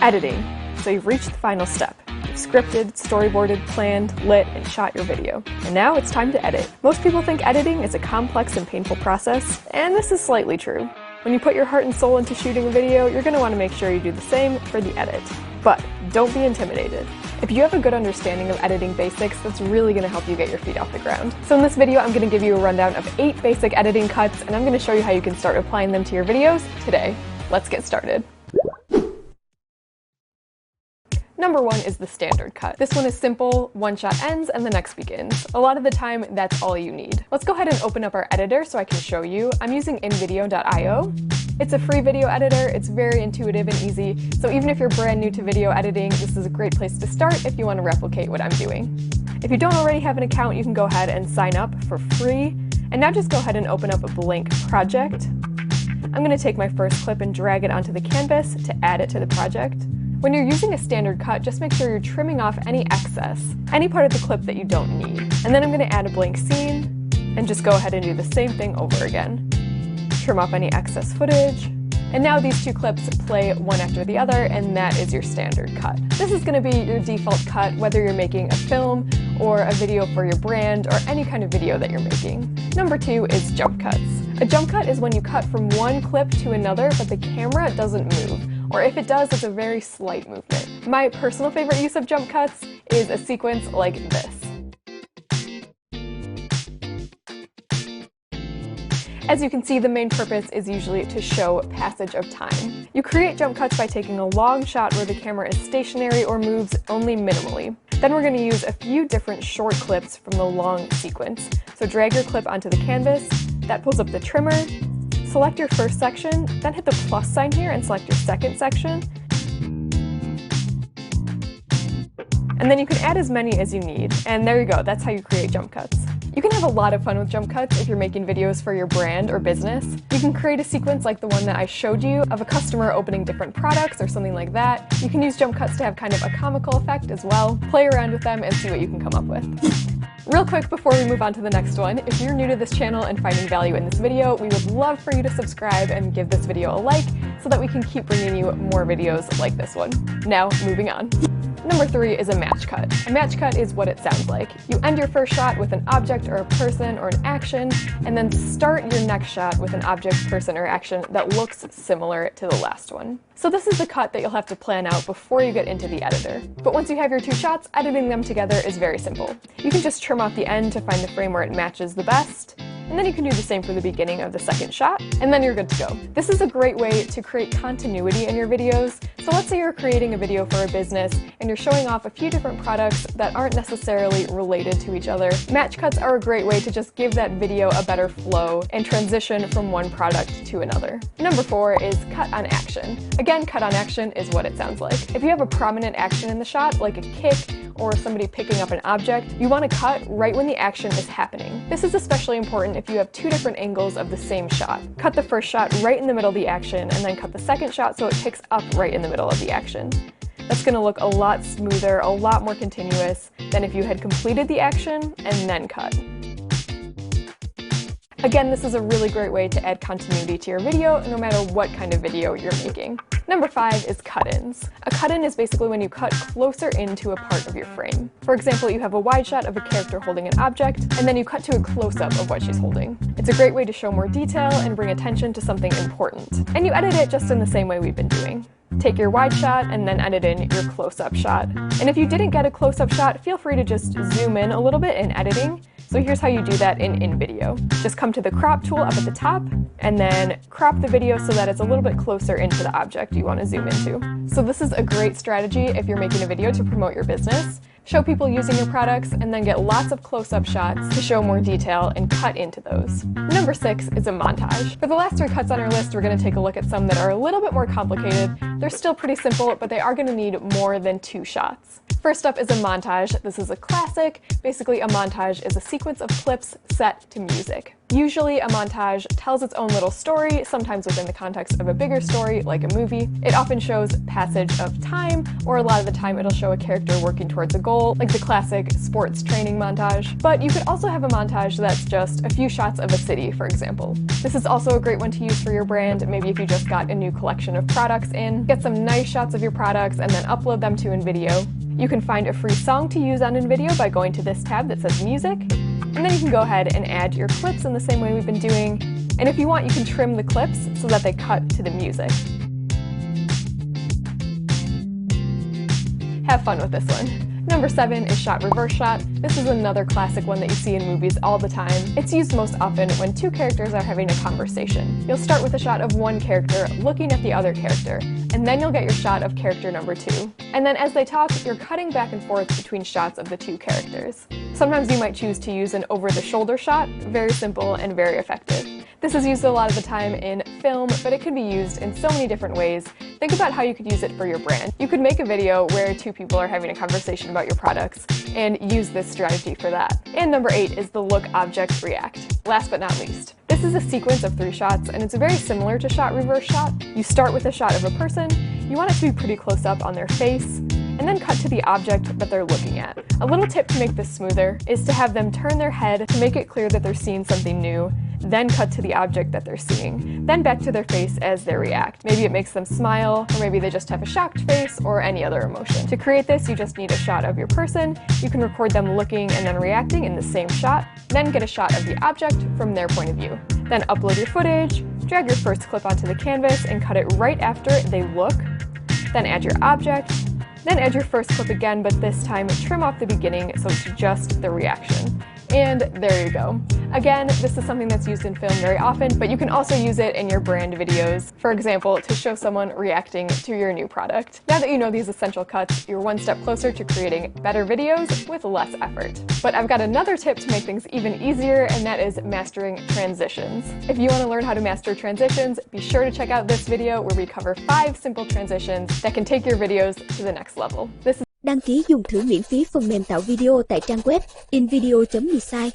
Editing. So you've reached the final step. You've scripted, storyboarded, planned, lit, and shot your video. And now it's time to edit. Most people think editing is a complex and painful process, and this is slightly true. When you put your heart and soul into shooting a video, you're going to want to make sure you do the same for the edit. But don't be intimidated. If you have a good understanding of editing basics, that's really going to help you get your feet off the ground. So in this video, I'm going to give you a rundown of 8 basic editing cuts, and I'm going to show you how you can start applying them to your videos today. Let's get started. Number 1 is the standard cut. This one is simple, one shot ends and the next begins. A lot of the time, that's all you need. Let's go ahead and open up our editor so I can show you. I'm using invideo.io. It's a free video editor, it's very intuitive and easy, so even if you're brand new to video editing, this is a great place to start if you want to replicate what I'm doing. If you don't already have an account, you can go ahead and sign up for free. And now just go ahead and open up a blank project. I'm going to take my first clip and drag it onto the canvas to add it to the project. When you're using a standard cut, just make sure you're trimming off any excess, any part of the clip that you don't need. And then I'm going to add a blank scene, and just go ahead and do the same thing over again. Trim off any excess footage. And now these 2 clips play one after the other, and that is your standard cut. This is going to be your default cut, whether you're making a film or a video for your brand or any kind of video that you're making. Number 2 is jump cuts. A jump cut is when you cut from one clip to another, but the camera doesn't move. Or if it does, it's a very slight movement. My personal favorite use of jump cuts is a sequence like this. As you can see, the main purpose is usually to show passage of time. You create jump cuts by taking a long shot where the camera is stationary or moves only minimally. Then we're going to use a few different short clips from the long sequence. So drag your clip onto the canvas, that pulls up the trimmer. Select your first section, then hit the plus sign here and select your second section. And then you can add as many as you need. And there you go, that's how you create jump cuts. You can have a lot of fun with jump cuts if you're making videos for your brand or business. You can create a sequence like the one that I showed you of a customer opening different products or something like that. You can use jump cuts to have kind of a comical effect as well. Play around with them and see what you can come up with. Real quick before we move on to the next one, if you're new to this channel and finding value in this video, we would love for you to subscribe and give this video a like so that we can keep bringing you more videos like this one. Now, moving on. Number 3 is a match cut. A match cut is what it sounds like. You end your first shot with an object or a person or an action, and then start your next shot with an object, person, or action that looks similar to the last one. So this is the cut that you'll have to plan out before you get into the editor. But once you have your 2 shots, editing them together is very simple. You can just trim off the end to find the frame where it matches the best, and then you can do the same for the beginning of the second shot, and then you're good to go. This is a great way to create continuity in your videos. So let's say you're creating a video for a business and you're showing off a few different products that aren't necessarily related to each other. Match cuts are a great way to just give that video a better flow and transition from one product to another. Number 4 is cut on action. Again, cut on action is what it sounds like. If you have a prominent action in the shot, like a kick or somebody picking up an object, you want to cut right when the action is happening. This is especially important if you have 2 different angles of the same shot. Cut the first shot right in the middle of the action, and then cut the second shot so it picks up right in the middle of the action. That's going to look a lot smoother, a lot more continuous than if you had completed the action and then cut. Again, this is a really great way to add continuity to your video, no matter what kind of video you're making. Number 5 is cut-ins. A cut-in is basically when you cut closer into a part of your frame. For example, you have a wide shot of a character holding an object, and then you cut to a close-up of what she's holding. It's a great way to show more detail and bring attention to something important. And you edit it just in the same way we've been doing. Take your wide shot and then edit in your close-up shot. And if you didn't get a close-up shot, feel free to just zoom in a little bit in editing. So here's how you do that in InVideo. Just come to the crop tool up at the top, and then crop the video so that it's a little bit closer into the object you want to zoom into. So this is a great strategy if you're making a video to promote your business. Show people using your products, and then get lots of close-up shots to show more detail and cut into those. Number 6 is a montage. For the last 3 cuts on our list, we're going to take a look at some that are a little bit more complicated. They're still pretty simple, but they are going to need more than 2 shots. First up is a montage. This is a classic. Basically, a montage is a sequence of clips set to music. Usually a montage tells its own little story, sometimes within the context of a bigger story, like a movie. It often shows passage of time, or a lot of the time it'll show a character working towards a goal, like the classic sports training montage. But you could also have a montage that's just a few shots of a city, for example. This is also a great one to use for your brand, maybe if you just got a new collection of products in. get some nice shots of your products, and then upload them to InVideo. You can find a free song to use on InVideo by going to this tab that says Music, and then you can go ahead and add your clips in the same way we've been doing. And if you want, you can trim the clips so that they cut to the music. Have fun with this one. Number 7 is shot reverse shot. This is another classic one that you see in movies all the time. It's used most often when two characters are having a conversation. You'll start with a shot of one character looking at the other character, and then you'll get your shot of character number 2. And then as they talk, you're cutting back and forth between shots of the two characters. Sometimes you might choose to use an over-the-shoulder shot, very simple and very effective. This is used a lot of the time in film, but it can be used in so many different ways. Think about how you could use it for your brand. You could make a video where two people are having a conversation about your products and use this strategy for that. And number 8 is the look, object, react. Last but not least. This is a sequence of 3 shots, and it's very similar to shot reverse shot. You start with a shot of a person, you want it to be pretty close up on their face, and then cut to the object that they're looking at. A little tip to make this smoother is to have them turn their head to make it clear that they're seeing something new, then cut to the object that they're seeing, then back to their face as they react. Maybe it makes them smile, or maybe they just have a shocked face, or any other emotion. To create this, you just need a shot of your person. You can record them looking and then reacting in the same shot, then get a shot of the object from their point of view. Then upload your footage, drag your first clip onto the canvas, and cut it right after they look. Then add your object, then add your first clip again, but this time trim off the beginning so it's just the reaction. And there you go. Again, this is something that's used in film very often, but you can also use it in your brand videos. For example, to show someone reacting to your new product. Now that you know these essential cuts, you're one step closer to creating better videos with less effort. But I've got another tip to make things even easier, and that is mastering transitions. If you want to learn how to master transitions, be sure to check out this video where we cover 5 simple transitions that can take your videos to the next level. This is Đăng ký dùng thử miễn phí phần mềm tạo video tại trang web invideo.me.